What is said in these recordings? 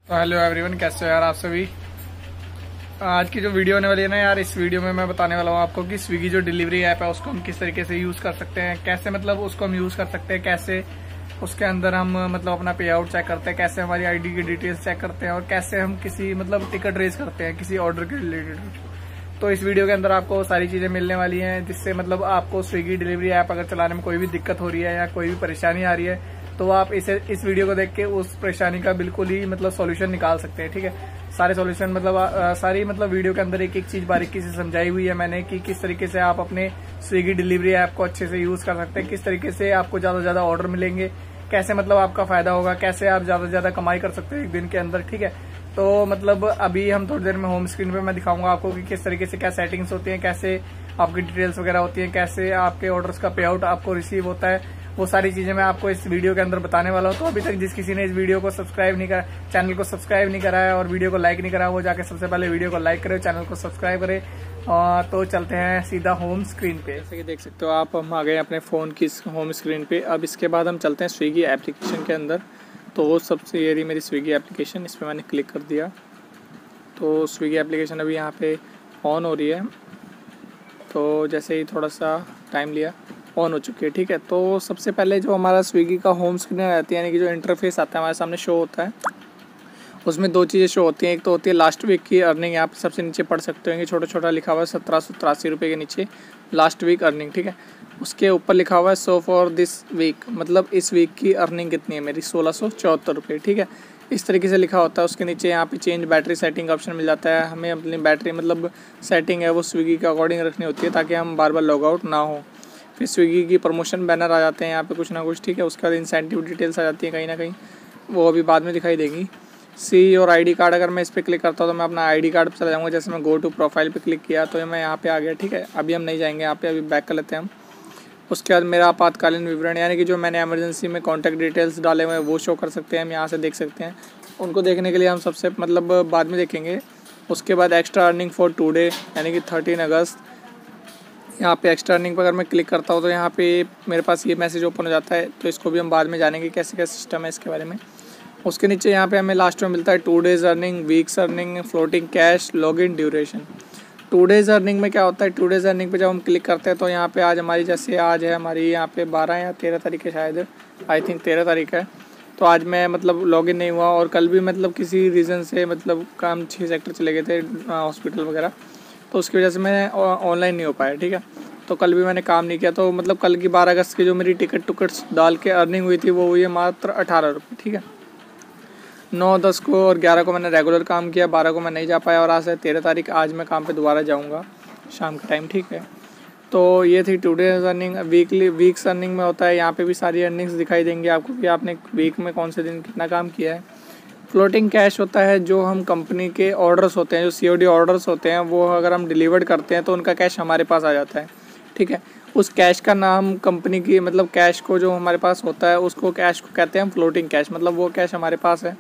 तो hello everyone, कैसे हो यार आप सभी। आज की जो वीडियो होने वाली है ना यार, इस वीडियो में मैं बताने वाला हूँ आपको कि स्विगी जो डिलीवरी ऐप है उसको हम किस तरीके से यूज़ कर सकते हैं, कैसे मतलब उसको हम यूज़ कर सकते हैं, कैसे उसके अंदर हम मतलब अपना पे आउट चेक करते हैं, कैसे हमारी आईडी की डिटेल्स चेक करते हैं और कैसे हम किसी मतलब टिकट रेज करते हैं किसी ऑर्डर के रिलेटेड। तो इस वीडियो के अंदर आपको सारी चीज़ें मिलने वाली हैं, जिससे मतलब आपको स्विगी डिलीवरी ऐप अगर चलाने में कोई भी दिक्कत हो रही है या कोई भी परेशानी आ रही है तो आप इस वीडियो को देख के उस परेशानी का बिल्कुल ही मतलब सॉल्यूशन निकाल सकते हैं। ठीक है, सारे सॉल्यूशन मतलब सारी मतलब वीडियो के अंदर एक एक चीज बारीकी से समझाई हुई है मैंने कि किस तरीके से आप अपने स्विगी डिलीवरी ऐप को अच्छे से यूज कर सकते हैं, किस तरीके से आपको ज्यादा से ज्यादा ऑर्डर मिलेंगे, कैसे मतलब आपका फायदा होगा, कैसे आप ज्यादा से ज्यादा कमाई कर सकते हैं एक दिन के अंदर। ठीक है, तो मतलब अभी हम थोड़ी देर में होम स्क्रीन पे मैं दिखाऊंगा आपको कि किस तरीके से क्या सेटिंग्स होती हैं, कैसे आपकी डिटेल्स वगैरह होती हैं, कैसे आपके ऑर्डर्स का पे आउट आपको रिसीव होता है, वो सारी चीजें मैं आपको इस वीडियो के अंदर बताने वाला हूँ। तो अभी तक जिस किसी ने इस वीडियो को सब्सक्राइब नहीं करा, चैनल को सब्सक्राइब नहीं करा है और वीडियो को लाइक नहीं करा, वो जाके सबसे पहले वीडियो को लाइक करे, चैनल को सब्सक्राइब करे। तो चलते हैं सीधा होम स्क्रीन पे। जैसे कि देख सकते हो आप, हम आ गए अपने फ़ोन की होम स्क्रीन पे। अब इसके बाद हम चलते हैं स्विगी एप्लीकेशन के अंदर। तो वो सबसे ये रही मेरी स्विगी एप्लीकेशन, इस पर मैंने क्लिक कर दिया तो स्विगी एप्लीकेशन अभी यहाँ पे ऑन हो रही है। तो जैसे ही थोड़ा सा टाइम लिया, ऑन हो चुकी है। ठीक है, तो सबसे पहले जो हमारा स्विगी का होम स्क्रीन रहती है, यानी कि जो इंटरफेस आता है हमारे सामने शो होता है, उसमें दो चीज़ें शो होती हैं। एक तो होती है लास्ट वीक की अर्निंग, यहाँ पे सबसे नीचे पढ़ सकते होंगे, छोटा छोटा लिखा हुआ है 1783 रुपये के नीचे लास्ट वीक अर्निंग। ठीक है, उसके ऊपर लिखा हुआ है सो फॉर दिस वीक, मतलब इस वीक की अर्निंग कितनी है मेरी, 1674 रुपये। ठीक है, इस तरीके से लिखा होता है। उसके नीचे यहाँ पे चेंज बैटरी सेटिंग का ऑप्शन मिल जाता है। हमें अपनी बैटरी मतलब सेटिंग है वो स्विगी के अकॉर्डिंग रखनी होती है ताकि हम बार बार लॉग आउट ना हो। फिर स्विगी की प्रमोशन बैनर आ जाते हैं यहाँ पे कुछ ना कुछ। ठीक है, उसके बाद इंसेंटिव डिटेल्स आ जाती है कहीं ना कहीं, वो अभी बाद में दिखाई देगी। सी और आईडी कार्ड, अगर मैं इस पर क्लिक करता हूँ तो मैं अपना आईडी कार्ड पर चला जाऊँगा। जैसे मैं गो टू प्रोफाइल पे क्लिक किया तो मैं यहाँ पे आ गया। ठीक है, अभी हम नहीं जाएंगे यहाँ पे, अभी बैक कर लेते हैं हम। उसके बाद मेरा आपातकालीन विवरण, यानी कि जो मैंने इमरजेंसी में कॉन्टैक्ट डिटेल्स डाले हुए हैं वो शो कर सकते हैं, हम यहाँ से देख सकते हैं। उनको देखने के लिए हम सबसे मतलब बाद में देखेंगे। उसके बाद एक्स्ट्रा अर्निंग फॉर टुडे, यानी कि 13 अगस्त, यहाँ पे एक्स्ट्रा अर्निंग पर अगर मैं क्लिक करता हूँ तो यहाँ पे मेरे पास ये मैसेज ओपन हो जाता है। तो इसको भी हम बाद में जानेंगे कैसे क्या सिस्टम है इसके बारे में। उसके नीचे यहाँ पे हमें लास्ट में मिलता है 2 days earning, weeks earning, floating cash, login duration. 2 days earning में क्या होता है, 2 डेज़ अर्निंग पे जब हम क्लिक करते हैं तो यहाँ पे आज हमारी, जैसे आज है हमारी यहाँ पे 12 या 13 तारीख है शायद, आई थिंक 13 तारीख है। तो आज मैं मतलब लॉगिन नहीं हुआ और कल भी मतलब किसी रीज़न से मतलब काम 6 सेक्टर चले गए थे हॉस्पिटल वगैरह, तो उसकी वजह से मैं ऑनलाइन नहीं हो पाया। ठीक है, तो कल भी मैंने काम नहीं किया। तो मतलब कल की 12 अगस्त की जो मेरी टिकट्स डाल के अर्निंग हुई थी वो हुई है मात्र 18 रुपये। ठीक है, 9, 10 को और 11 को मैंने रेगुलर काम किया, 12 को मैं नहीं जा पाया और आज है 13 तारीख, आज मैं काम पे दोबारा जाऊंगा शाम के टाइम। ठीक है, तो ये थी 2 डेज़ अर्निंग। वीक्स अर्निंग में होता है, यहाँ पे भी सारी अर्निंग्स दिखाई देंगी आपको कि आपने वीक में कौन से दिन कितना काम किया है। फ्लोटिंग कैश होता है, जो हम कंपनी के ऑर्डर्स होते हैं, जो COD ऑर्डर्स होते हैं, वो अगर हम डिलीवर्ड करते हैं तो उनका कैश हमारे पास आ जाता है। ठीक है, उस कैश का नाम कंपनी की मतलब कैश को जो हमारे पास होता है उसको कैश को कहते हैं हम फ्लोटिंग कैश, मतलब वो कैश हमारे पास है।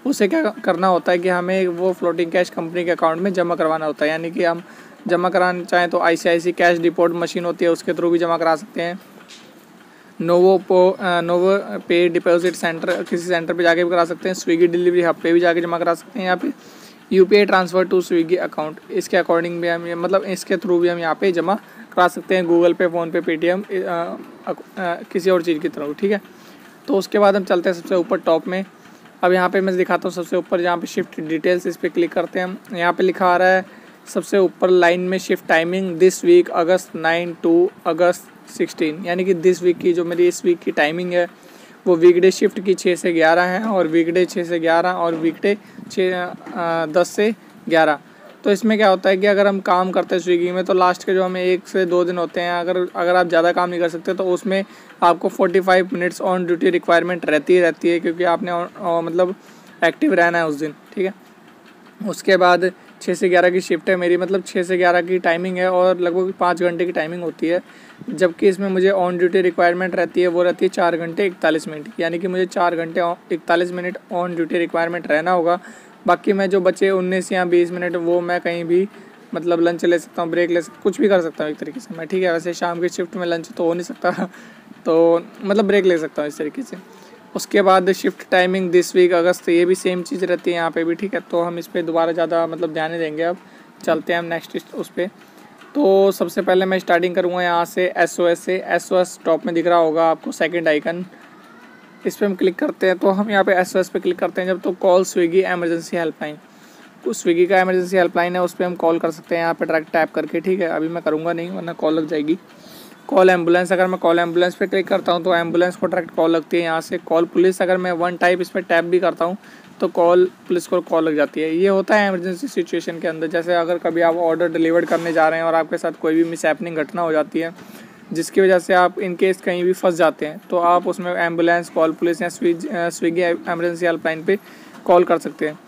उसे क्या करना होता है कि हमें वो फ्लोटिंग कैश कंपनी के अकाउंट में जमा करवाना होता है, यानी कि हम जमा कराना चाहें तो ICICI कैश डिपॉजिट मशीन होती है उसके थ्रू भी जमा करा सकते हैं। नोवो पे डिपॉजिट सेंटर, किसी सेंटर पे जाके भी करा सकते हैं। स्विगी डिलीवरी हब पे भी जाके जमा करा सकते हैं। यहाँ पे UPI transfer to Swiggy account, इसके अकॉर्डिंग भी हम मतलब इसके थ्रू भी हम यहाँ पे जमा करा सकते हैं, गूगल पे, फ़ोनपे, पेटीएम, किसी और चीज़ की थ्रू। ठीक है, तो उसके बाद हम चलते हैं सबसे ऊपर टॉप में। अब यहाँ पे मैं दिखाता हूँ सबसे ऊपर, जहाँ पे शिफ्ट डिटेल्स, इस पर क्लिक करते हैं हम। यहाँ पे लिखा आ रहा है सबसे ऊपर लाइन में shift timing this week August 9 to August 16, यानी कि दिस वीक की जो मेरी इस वीक की टाइमिंग है वो वीकडे शिफ्ट की 6 से 11 है और वीकडे 6 से 11 और वीकडे 10 से 11। तो इसमें क्या होता है कि अगर हम काम करते हैं स्विगी में तो लास्ट के जो हमें 1 से 2 दिन होते हैं, अगर आप ज़्यादा काम नहीं कर सकते तो उसमें आपको 45 मिनट्स ऑन ड्यूटी रिक्वायरमेंट रहती है, क्योंकि आपने मतलब एक्टिव रहना है उस दिन। ठीक है, उसके बाद 6 से 11 की शिफ्ट है मेरी, मतलब 6 से 11 की टाइमिंग है और लगभग 5 घंटे की टाइमिंग होती है। जबकि इसमें मुझे ऑन ड्यूटी रिक्वायरमेंट रहती है, वो रहती है 4 घंटे 41 मिनट, यानी कि मुझे 4 घंटे 41 मिनट ऑन ड्यूटी रिक्वायरमेंट रहना होगा। बाकी मैं जो बचे 19 या 20 मिनट वो मैं कहीं भी मतलब लंच ले सकता हूँ, ब्रेक ले सकता हूँ, कुछ भी कर सकता हूँ एक तरीके से मैं। ठीक है, वैसे शाम की शिफ्ट में लंच तो हो नहीं सकता तो मतलब ब्रेक ले सकता हूँ इस तरीके से। उसके बाद शिफ्ट टाइमिंग दिस वीक अगस्त, ये भी सेम चीज़ रहती है यहाँ पे भी, ठीक है। तो हम इस पर दोबारा ज़्यादा मतलब ध्यान नहीं देंगे। अब चलते हैं हम नेक्स्ट उस पर। तो सबसे पहले मैं स्टार्टिंग करूँगा यहाँ से SOS से। SOS टॉप में दिख रहा होगा आपको सेकंड आइकन, इस पर हम क्लिक करते हैं। तो हम यहाँ पे SOS पे क्लिक करते हैं जब, तो कॉल स्विगी एमरजेंसी हेल्पलाइन, उस स्विगी का एमरजेंसी हेल्पलाइन है, उस पर हम कॉल कर सकते हैं यहाँ पे डायरेक्ट टैप करके, ठीक है। अभी मैं करूँगा नहीं वरना कॉल लग जाएगी। कॉल एम्बुलेंस, अगर मैं कॉल एम्बुलेंस पे क्लिक करता हूँ तो एम्बुलेंस को डायरेक्ट कॉल लगती है यहाँ से। कॉल पुलिस, अगर मैं वन टाइप इस पर टैप भी करता हूँ तो कॉल पुलिस को कॉल लग जाती है। ये होता है इमरजेंसी सिचुएशन के अंदर, जैसे अगर कभी आप ऑर्डर डिलीवर करने जा रहे हैं और आपके साथ कोई भी मिसहैपनिंग घटना हो जाती है जिसकी वजह से आप इन केस कहीं भी फंस जाते हैं, तो आप उसमें एम्बुलेंस, कॉल पुलिस या स्विगी एमरजेंसी हेल्पलाइन पे कॉल कर सकते हैं।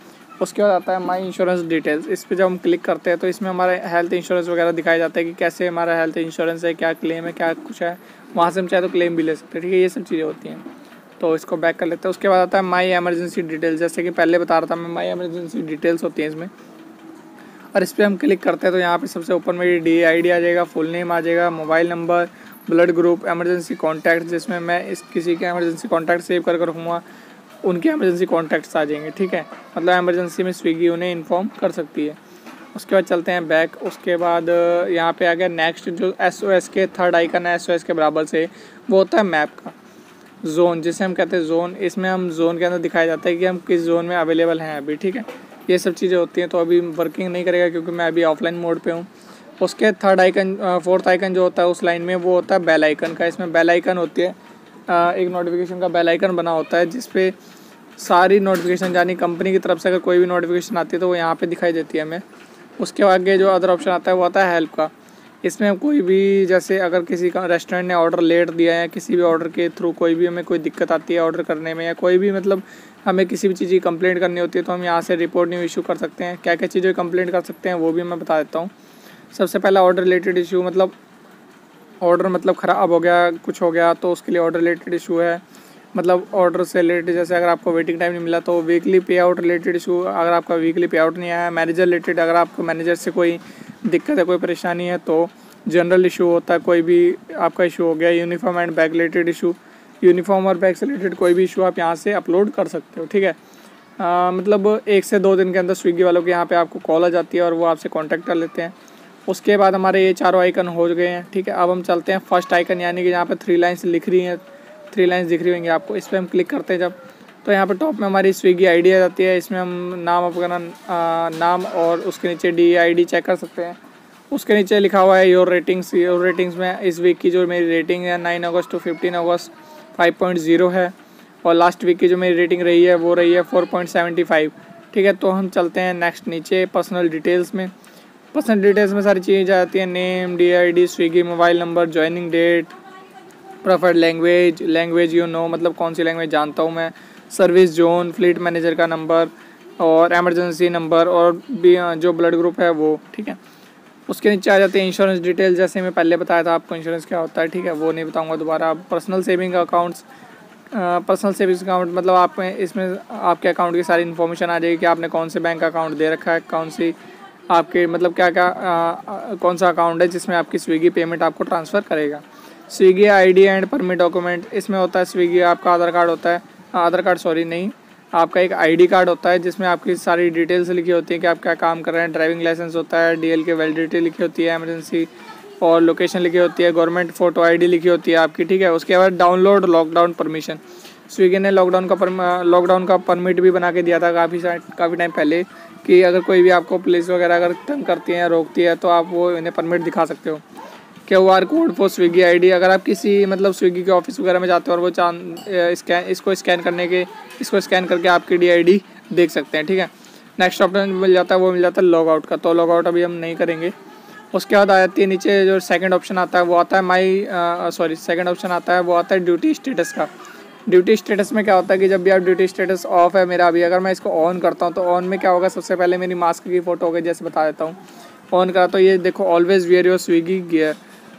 उसके बाद आता है माई इंश्योरेंस डिटेल्स, इस पर जब हम क्लिक करते हैं तो इसमें हमारा हेल्थ इंश्योरेंस वगैरह दिखाया जाता है कि कैसे हमारा हेल्थ इंश्योरेंस है, क्या क्लेम है, क्या कुछ है। वहाँ से हम चाहे तो क्लेम भी ले सकते हैं, ठीक है। ये सब चीज़ें होती हैं। तो इसको बैक कर लेते हैं। उसके बाद आता है माई एमरजेंसी डिटेल्स, जैसे कि पहले बता रहा था मैं, माई एमरजेंसी डिटेल्स होती हैं इसमें, और इस पर हम क्लिक करते हैं तो यहाँ पे सबसे ऊपर मेरी DID आ जाएगा, फुल नेम आ जाएगा, mobile number, blood group, emergency contact, जिसमें मैं इस किसी के एमरजेंसी कॉन्टैक्ट सेव कर रखूँगा, उनके एमरजेंसी कॉन्टैक्ट्स आ जाएंगे, ठीक है। मतलब एमरजेंसी में स्विगी उन्हें इन्फॉर्म कर सकती है। उसके बाद चलते हैं बैक। उसके बाद यहाँ पे आ गया नेक्स्ट, जो SOS के थर्ड आइकन है SOS के बराबर से, वो होता है मैप का जोन, जिसे हम कहते हैं जोन। इसमें हम जोन के अंदर दिखाया जाता है कि हम किस जोन में अवेलेबल हैं अभी, ठीक है। ये सब चीज़ें होती हैं। तो अभी वर्किंग नहीं करेगा क्योंकि मैं अभी ऑफलाइन मोड पे हूँ। उसके थर्ड आइकन, फोर्थ आइकन जो होता है उस लाइन में, वो होता है बेल आइकन का। इसमें बेल आइकन होती है, एक नोटिफिकेशन का बेल आइकन बना होता है जिसपे सारी नोटिफिकेशन, यानी कंपनी की तरफ से अगर कोई भी नोटिफिकेशन आती है तो वो यहाँ पे दिखाई देती है हमें। उसके आगे जो अदर ऑप्शन आता है वो आता है हेल्प का। इसमें हम कोई भी, जैसे अगर किसी का रेस्टोरेंट ने ऑर्डर लेट दिया है, किसी भी ऑर्डर के थ्रू कोई भी हमें कोई दिक्कत आती है ऑर्डर करने में, या कोई भी मतलब हमें किसी भी चीज़ की कंप्लेंट करनी होती है, तो हम यहाँ से रिपोर्ट न्यू इशू कर सकते हैं। क्या क्या चीज़ें कंप्लेंट कर सकते हैं वो भी मैं बता देता हूँ। सबसे पहला ऑर्डर रिलेटेड इशू, मतलब ऑर्डर मतलब ख़राब हो गया, कुछ हो गया, तो उसके लिए ऑर्डर रिलेटेड इशू है। मतलब ऑर्डर से रिलेटेड, जैसे अगर आपको वेटिंग टाइम नहीं मिला तो वीकली पे आउट रिलेटेड इशू, अगर आपका वीकली पे आउट नहीं आया। मैनेजर रिलेटेड, अगर आपको मैनेजर से कोई दिक्कत है, कोई परेशानी है, तो जनरल इशू होता है, कोई भी आपका इशू हो गया। Uniform and bag related issue, uniform और बैग से रिलेटेड कोई भी इशू आप यहाँ से अपलोड कर सकते हो, ठीक है। मतलब 1 से 2 दिन के अंदर स्विगी वालों के यहाँ पे आपको कॉल आ जाती है और वो आपसे कांटेक्ट कर लेते हैं। उसके बाद हमारे ये चारों आइकन हो गए हैं, ठीक है। अब हम चलते हैं फर्स्ट आइकन, यानी कि यहाँ पे 3 लाइन्स लिख रही हैं, 3 लाइन्स दिख रही होंगी आपको। इस पर हम क्लिक करते हैं जब, तो यहाँ पर टॉप में हमारी स्विगी ID आ जाती है। इसमें हम नाम अपना नाम और उसके नीचे DID चेक कर सकते हैं। उसके नीचे लिखा हुआ है योर रेटिंग्स। योर रेटिंग्स में इस वीक की जो मेरी रेटिंग है 9 अगस्त टू 15 अगस्त 5.0 है, और लास्ट वीक की जो मेरी रेटिंग रही है वो रही है 4.75, ठीक है। तो हम चलते हैं नेक्स्ट नीचे पर्सनल डिटेल्स में। पर्सनल डिटेल्स में सारी चीज़ें जाती हैं, name, DID, Swiggy, mobile number, joining date, preferred language, language मतलब कौन सी लैंग्वेज जानता हूँ मैं, सर्विस जोन, फ्लीट मैनेजर का नंबर, और एमरजेंसी नंबर, और भी जो ब्लड ग्रुप है वो, ठीक है। उसके नीचे आ जाते हैं इंश्योरेंस डिटेल, जैसे मैं पहले बताया था आपको इंश्योरेंस क्या होता है, ठीक है, वो नहीं बताऊंगा दोबारा। Personal saving accounts, personal savings account मतलब आप इसमें आपके अकाउंट की सारी इन्फॉर्मेशन आ जाएगी कि आपने कौन से बैंक अकाउंट दे रखा है, कौन सी आपके मतलब क्या क्या कौन सा अकाउंट है जिसमें आपकी स्विगी पेमेंट आपको ट्रांसफ़र करेगा। Swiggy ID and permit document, इसमें होता है स्विगी आपका आधार कार्ड होता है, आधार कार्ड सॉरी नहीं, आपका एक ID कार्ड होता है जिसमें आपकी सारी डिटेल्स लिखी होती है कि आप क्या काम कर रहे हैं। ड्राइविंग लाइसेंस होता है, DL की वैलिडिटी लिखी होती है, एमरजेंसी और लोकेशन लिखी होती है, गवर्नमेंट फ़ोटो ID लिखी होती है आपकी, ठीक है। उसके बाद डाउनलोड लॉकडाउन परमिशन, स्विगी ने लॉकडाउन का परमिट भी बना के दिया था काफ़ी टाइम पहले, कि अगर कोई भी आपको पुलिस वगैरह अगर तंग करती है या रोकती है तो आप वो इन्हें परमिट दिखा सकते हो। QR code for Swiggy ID, अगर आप किसी मतलब स्विगी के ऑफिस वगैरह में जाते हो और वो इसको स्कैन करके आपकी DID देख सकते हैं, ठीक है। नेक्स्ट ऑप्शन मिल जाता है, वो मिल जाता है लॉग आउट का, तो लॉग आउट अभी हम नहीं करेंगे। उसके बाद आ जाती है नीचे जो सेकंड ऑप्शन आता है वो आता है सेकंड ऑप्शन आता है वो आता है ड्यूटी स्टेटस का। ड्यूटी स्टेटस में क्या होता है कि जब भी आप ड्यूटी स्टेटस ऑफ है मेरा अभी, अगर मैं इसको ऑन करता हूँ तो ऑन में क्या होगा, सबसे पहले मेरी मास्क की फ़ोटो होगी, जैसे बता देता हूँ। ऑन करा तो ये देखो always wear your Swiggy gear,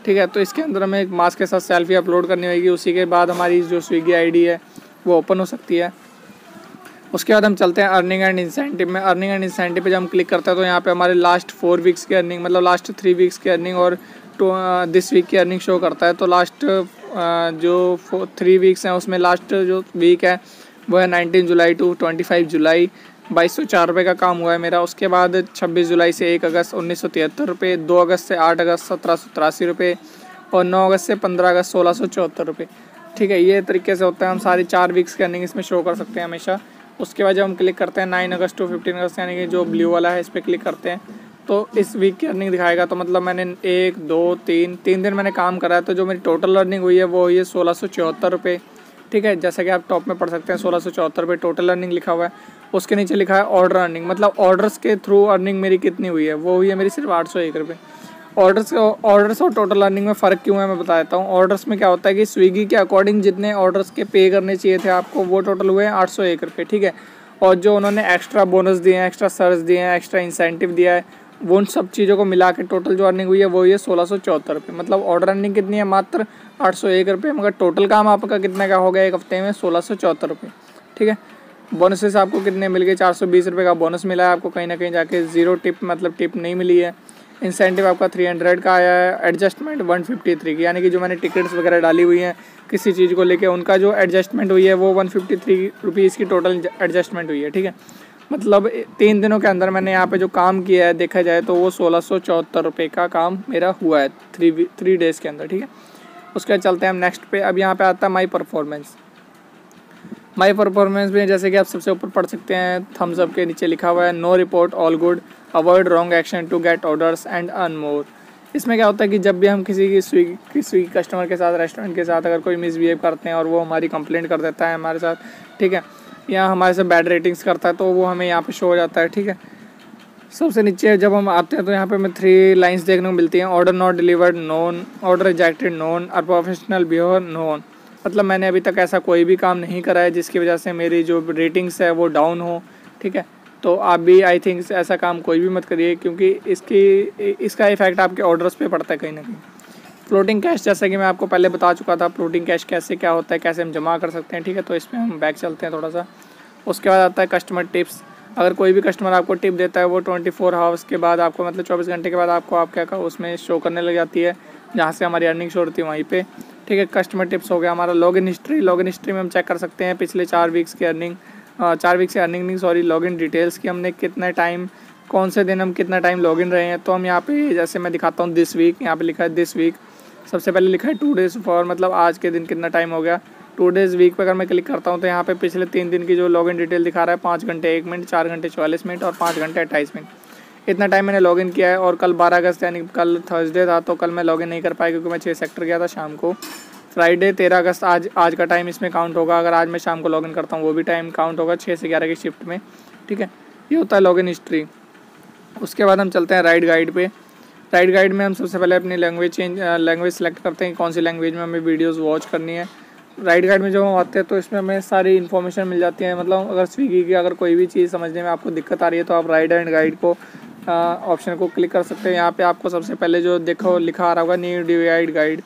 ठीक है। तो इसके अंदर हमें एक मास्क के साथ सेल्फी अपलोड करनी होगी, उसी के बाद हमारी जो स्विगी ID है वो ओपन हो सकती है। उसके बाद हम चलते हैं अर्निंग एंड इंसेंटिव में। अर्निंग एंड इंसेंटिव पे जब हम क्लिक करते हैं तो यहाँ पे हमारे लास्ट 4 वीक्स की अर्निंग, मतलब लास्ट 3 वीक्स की अर्निंग और दिस वीक की अर्निंग शो करता है। तो लास्ट जो 3 वीक्स हैं उसमें लास्ट जो वीक है वो है 19 जुलाई टू 25 जुलाई, 2204 रुपये का काम हुआ है मेरा। उसके बाद 26 जुलाई से 1 अगस्त 1973 रुपये, 2 अगस्त से 8 अगस्त 1783 रुपये और 9 अगस्त से 15 अगस्त 1674 रुपये। ठीक है, ये तरीके से होता है। हम सारी 4 वीक्स की अर्निंग इसमें शो कर सकते हैं हमेशा। उसके बाद जब हम क्लिक करते हैं 9 अगस्त टू 15 अगस्त यानी कि जो ब्लू वाला है इस पर क्लिक करते हैं तो इस वीक की अर्निंग दिखाएगा। तो मतलब मैंने 1 2 3 दिन मैंने काम करा है, तो जो मेरी टोटल अर्निंग हुई है वो हुई है 1674 रुपये। ठीक है, जैसा कि आप टॉप में पढ़ सकते हैं 1674 रुपये टोटल अर्निंग लिखा हुआ है। उसके नीचे लिखा है ऑर्डर अर्निंग, मतलब ऑर्डर्स के थ्रू अर्निंग मेरी कितनी हुई है, वो हुई है मेरी सिर्फ 801 रुपये। ऑर्डर्स और टोटल अर्निंग में फ़र्क क्यों है मैं बता देता हूँ। ऑर्डर्स में क्या होता है कि स्विगी के अकॉर्डिंग जितने ऑर्डर्स के पे करने चाहिए थे आपको वो टोटल हुए हैं 801 रुपये। ठीक है, और जो उन्होंने एक्स्ट्रा बोनस दिए हैं, एक्स्ट्रा सर्च दिए हैं, एक्स्ट्रा इंसेंटिव दिया है, वो उन सब चीज़ों को मिला के टोटल जो अर्निंग हुई है वो हुई है 1674 रुपये। मतलब ऑर्डर अर्निंग कितनी है, मात्र 801 रुपये, मगर टोटल काम आपका कितने का हो गया एक हफ्ते में, 1674 रुपये। ठीक है, बोनसेस आपको कितने मिल गए, 420 रुपये का बोनस मिला है आपको, कहीं ना कहीं जाके 0 टिप मतलब टिप नहीं मिली है। इंसेंटिव आपका 300 का आया है, एडजस्टमेंट 153 की, यानी कि जो मैंने टिकट्स वगैरह डाली हुई हैं किसी चीज़ को लेके उनका जो एडजस्टमेंट हुई है वो 153 रुपीज़ की टोटल एडजस्टमेंट हुई है। ठीक है, मतलब 3 दिनों के अंदर मैंने यहाँ पे जो काम किया है देखा जाए तो वो 1674 रुपये का काम मेरा हुआ है 3 डेज़ के अंदर। ठीक है, उसके बाद चलते हैं हम नेक्स्ट पे। अब यहाँ पे आता है माई परफॉर्मेंस। माई परफॉर्मेंस में जैसे कि आप सबसे ऊपर पढ़ सकते हैं, थम्स अप के नीचे लिखा हुआ है no report all good, avoid wrong action to get orders and earn more. इसमें क्या होता है कि जब भी हम किसी स्विगी कस्टमर के साथ, रेस्टोरेंट के साथ अगर कोई मिसबिहेव करते हैं और वो हमारी कंप्लेंट कर देता है हमारे साथ, ठीक है, या हमारे से बैड रेटिंग्स करता है तो वो हमें यहाँ पे शो हो जाता है। ठीक है, सबसे नीचे जब हम आते हैं तो यहाँ पे हमें 3 लाइंस देखने को मिलती हैं, order not delivered known, order rejected known, और प्रोफेशनल बिहेवियर नोन। मतलब मैंने अभी तक ऐसा कोई भी काम नहीं करा है जिसकी वजह से मेरी जो रेटिंग्स है वो डाउन हो। ठीक है, तो आप भी आई थिंक ऐसा काम कोई भी मत करिए, क्योंकि इसका इफेक्ट आपके ऑर्डर्स पे पड़ता है कहीं ना कहीं। फ्लोटिंग कैश, जैसा कि मैं आपको पहले बता चुका था फ्लोटिंग कैश कैसे क्या होता है, कैसे हम जमा कर सकते हैं। ठीक है, तो इस पर हम बैक चलते हैं थोड़ा सा। उसके बाद आता है कस्टमर टिप्स। अगर कोई भी कस्टमर आपको टिप देता है वो 24 आवर्स के बाद आपको, मतलब 24 घंटे के बाद आपको आप क्या उसमें शो करने लग जाती है, जहाँ से हमारी अर्निंग शो होती है वहीं पे। ठीक है, कस्टमर टिप्स हो गया हमारा। लॉगिन हिस्ट्री में हम चेक कर सकते हैं पिछले 4 वीक्स की अर्निंग, 4 वीक से अर्निंग नहीं सॉरी, लॉगिन डिटेल्स की हमने कितने टाइम, कौन से दिन हम कितना टाइम लॉगिन रहे हैं। तो हम यहाँ पे जैसे मैं दिखाता हूँ दिस वीक, यहाँ पे लिखा है दिस वीक, सबसे पहले लिखा है 2 डेज़ फॉर, मतलब आज के दिन कितना टाइम हो गया। 2 डेज़ वीक पे अगर मैं क्लिक करता हूँ तो यहाँ पे पिछले 3 दिन की जो लॉगिन डिटेल दिखा रहा है 5 घंटे 1 मिनट, 4 घंटे 44 मिनट और 5 घंटे 28 मिनट, इतना टाइम मैंने लॉगिन किया है। और कल 12 अगस्त यानी कल थर्सडे था तो कल मैं लॉगिन नहीं कर पाया क्योंकि मैं 6 सेक्टर गया था शाम को। फ्राइडे 13 अगस्त आज का टाइम इसमें काउंट होगा, अगर आज मैं शाम को लॉगिन करता हूँ वो भी टाइम काउंट होगा 6 से 11 की शिफ्ट में। ठीक है, ये होता है लॉगिन हिस्ट्री। उसके बाद हम चलते हैं राइड गाइड पे। राइड गाइड में हम सबसे पहले अपनी लैंग्वेज सेलेक्ट करते हैं, कौन सी लैंग्वेज में हमें वीडियोस वॉच करनी है। राइड गाइड में जब हम आते हैं तो इसमें हमें सारी इन्फॉर्मेशन मिल जाती है। मतलब अगर स्विगी की अगर कोई भी चीज़ समझने में आपको दिक्कत आ रही है तो आप राइड एंड गाइड को ऑप्शन को क्लिक कर सकते हैं। यहाँ पे आपको सबसे पहले जो देखो लिखा आ रहा होगा nu divide guide,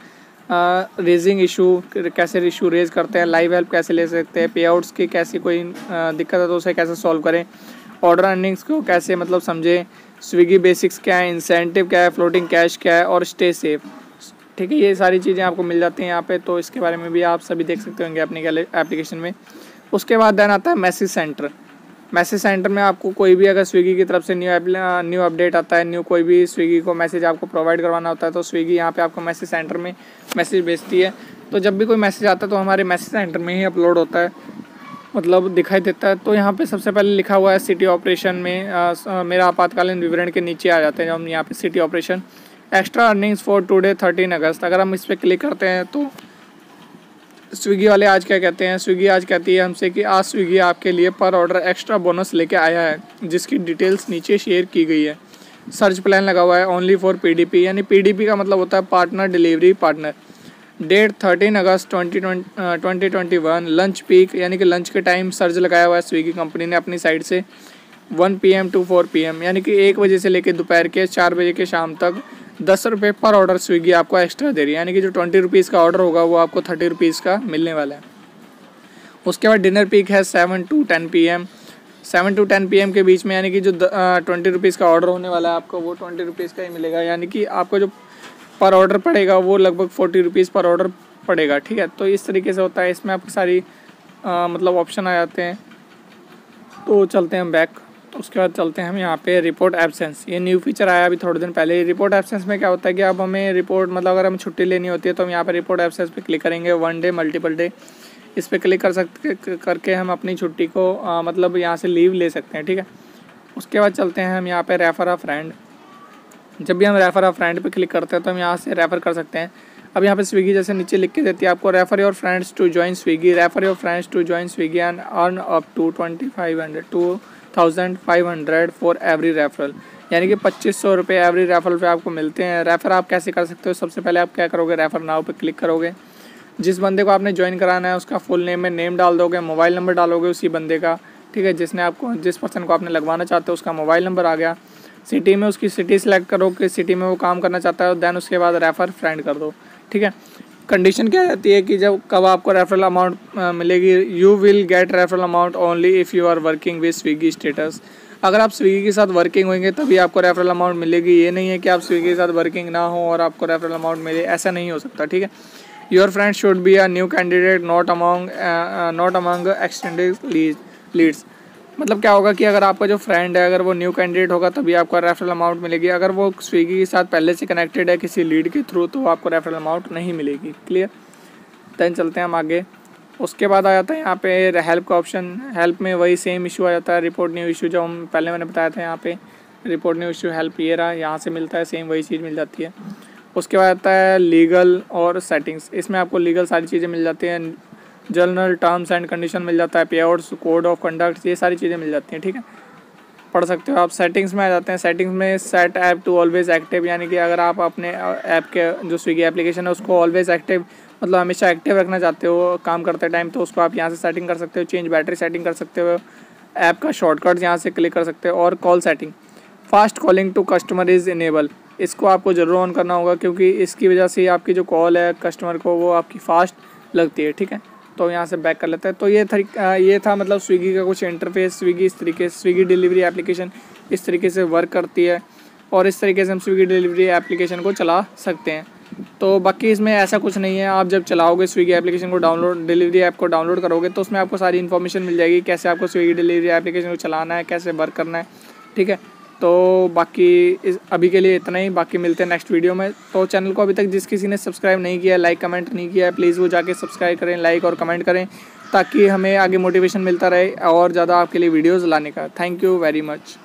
raising issue, कैसे इशू रेज करते हैं, लाइव हेल्प कैसे ले सकते हैं, पे आउट्स की कैसी कोई दिक्कत है तो उसे कैसे सॉल्व करें, ऑर्डर अर्निंग्स को कैसे मतलब समझें, स्विगी बेसिक्स क्या है, इंसेंटिव क्या है, फ्लोटिंग कैश क्या है और स्टे सेफ। ठीक है, ये सारी चीज़ें आपको मिल जाती हैं यहाँ पे, तो इसके बारे में भी आप सभी देख सकते होंगे अपनी एप्लीकेशन में। उसके बाद देन आता है मैसेज सेंटर। मैसेज सेंटर में आपको कोई भी अगर स्विगी की तरफ से न्यू अपडेट आता है, न्यू कोई भी स्विगी को मैसेज आपको प्रोवाइड करवाना होता है तो स्विगी यहाँ पे आपको मैसेज सेंटर में मैसेज भेजती है। तो जब भी कोई मैसेज आता है तो हमारे मैसेज सेंटर में ही अपलोड होता है, मतलब दिखाई देता है। तो यहाँ पे सबसे पहले लिखा हुआ है सिटी ऑपरेशन में मेरा आपातकालीन विवरण के नीचे आ जाते हैं जब हम यहाँ पे city operation, extra earnings for today 13 अगस्त। अगर हम इस पर क्लिक करते हैं तो स्विगी वाले आज क्या कहते हैं, स्विगी आज कहती है हमसे कि आज स्विगी आपके लिए पर ऑर्डर एक्स्ट्रा बोनस लेके आया है जिसकी डिटेल्स नीचे शेयर की गई है। सर्च प्लान लगा हुआ है ओनली फॉर पीडीपी, यानी पीडीपी का मतलब होता है पार्टनर डिलीवरी पार्टनर। डेट 13 अगस्त 2021, लंच पीक यानी कि लंच के टाइम सर्च लगाया हुआ है स्विगी कंपनी ने अपनी साइड से 1 PM to 4 PM, यानी कि 1 बजे से लेकर दोपहर के 4 बजे के शाम तक 10 रुपये पर ऑर्डर स्विगी आपको एक्स्ट्रा दे रही है, यानी कि जो 20 रुपीज़ का ऑर्डर होगा वो आपको 30 रुपीज़ का मिलने वाला है। उसके बाद डिनर पीक है 7 to 10 PM, 7 to 10 PM के बीच में, यानी कि जो 20 रुपीज़ का ऑर्डर होने वाला है आपको वो 20 रुपीज़ का ही मिलेगा, यानी कि आपको जो पर ऑर्डर पड़ेगा वो लगभग 40 रुपीज़ पर ऑर्डर पड़ेगा। ठीक है, तो इस तरीके से होता है। इसमें आपकी सारी मतलब ऑप्शन आ जाते हैं। तो चलते हैं हम बैक। तो उसके बाद चलते हैं हम यहाँ पे रिपोर्ट एब्सेंस। ये न्यू फीचर आया अभी थोड़े दिन पहले। रिपोर्ट एब्सेंस में क्या होता है कि अब हमें रिपोर्ट मतलब अगर हमें छुट्टी लेनी होती है तो हम यहाँ पे रिपोर्ट एब्सेंस पे क्लिक करेंगे। 1 डे, मल्टीपल डे, इस पर क्लिक करके हम अपनी छुट्टी को मतलब यहाँ से लीव ले सकते हैं। ठीक है, उसके बाद चलते हैं हम यहाँ पे रेफ़र अ फ्रेंड। जब भी हम रेफ़र अ फ्रेंड पे क्लिक करते हैं तो हम यहाँ से रेफ़र कर सकते हैं। अब यहाँ पे स्विगी जैसे नीचे लिख के देती है आपको, refer your friends to join Swiggy, refer your friends to join Swiggy and earn up to 2500 for every referral. यानी कि 2500 रुपये एवरी रेफरल पे आपको मिलते हैं। रेफ़र आप कैसे कर सकते हो? सबसे पहले आप क्या करोगे, रेफ़र नाउ पे क्लिक करोगे। जिस बंदे को आपने ज्वाइन कराना है उसका फुल नेम में नेम डाल दोगे, मोबाइल नंबर डालोगे उसी बंदे का। ठीक है, जिस पर्सन को आपने लगवाना चाहते हो उसका मोबाइल नंबर आ गया। सिटी में उसकी सिटी सेलेक्ट करो कि सिटी में वो काम करना चाहता है, देन उसके बाद रेफ़र फ्रेंड कर दो। ठीक है, कंडीशन क्या रहती है कि जब कब आपको रेफरल अमाउंट मिलेगी, you will get referral amount only if you are working with Swiggy status. अगर आप स्विगी के साथ वर्किंग होंगे तभी आपको रेफरल अमाउंट मिलेगी। ये नहीं है कि आप स्विगी के साथ वर्किंग ना हो और आपको रेफरल अमाउंट मिले, ऐसा नहीं हो सकता। ठीक है, your friend should be a new candidate not among extended leads. मतलब क्या होगा कि अगर आपका जो फ्रेंड है अगर वो न्यू कैंडिडेट होगा तभी आपको रेफरल अमाउंट मिलेगी। अगर वो स्विगी के साथ पहले से कनेक्टेड है किसी लीड के थ्रू तो आपको रेफरल अमाउंट नहीं मिलेगी। क्लियर? देन चलते हैं हम आगे। उसके बाद आ जाता है यहाँ पे हेल्प का ऑप्शन। हेल्प में वही सेम इशू आ जाता है, रिपोर्ट न्यू इशू जो हम पहले मैंने बताया था। यहाँ पे रिपोर्ट न्यू इशू हेल्प ये रहा, यहाँ से मिलता है, सेम वही चीज़ मिल जाती है। उसके बाद आता है लीगल और सेटिंग्स। इसमें आपको लीगल सारी चीज़ें मिल जाती हैं, जनरल टर्म्स एंड कंडीशन मिल जाता है, पे आउट्स, कोड ऑफ कंडक्ट, ये सारी चीज़ें मिल जाती हैं। ठीक है, पढ़ सकते हो आप। सेटिंग्स में आ जाते हैं। सेटिंग्स में set app to always active, यानी कि अगर आप अपने ऐप के जो स्विगी एप्लीकेशन है उसको ऑलवेज एक्टिव मतलब हमेशा एक्टिव रखना चाहते हो काम करते टाइम, तो उसको आप यहाँ से सेटिंग कर सकते हो। चेंज बैटरी सेटिंग कर सकते हो, ऐप का शॉर्टकट यहाँ से क्लिक कर सकते हो। और call setting, fast calling to customer is enable, इसको आपको ज़रूर ऑन करना होगा क्योंकि इसकी वजह से आपकी जो कॉल है कस्टमर को वो आपकी फ़ास्ट लगती है। ठीक है, तो यहाँ से बैक कर लेते हैं। तो ये था मतलब स्विगी का कुछ इंटरफेस। स्विगी इस तरीके से, स्विगी डिलीवरी एप्लीकेशन इस तरीके से वर्क करती है और इस तरीके से हम स्विगी डिलीवरी एप्लीकेशन को चला सकते हैं। तो बाकी इसमें ऐसा कुछ नहीं है। आप जब चलाओगे स्विगी एप्लीकेशन को डिलीवरी ऐप को डाउनलोड करोगे तो उसमें आपको सारी इन्फॉर्मेशन मिल जाएगी कैसे आपको स्विगी डिलीवरी एप्लीकेशन को चलाना है, कैसे वर्क करना है। ठीक है, तो बाकी अभी के लिए इतना ही। बाकी मिलते हैं नेक्स्ट वीडियो में। तो चैनल को अभी तक जिस किसी ने सब्सक्राइब नहीं किया, लाइक कमेंट नहीं किया है, प्लीज़ वो जाके सब्सक्राइब करें, लाइक और कमेंट करें ताकि हमें आगे मोटिवेशन मिलता रहे और ज़्यादा आपके लिए वीडियोज़ लाने का। Thank you very much.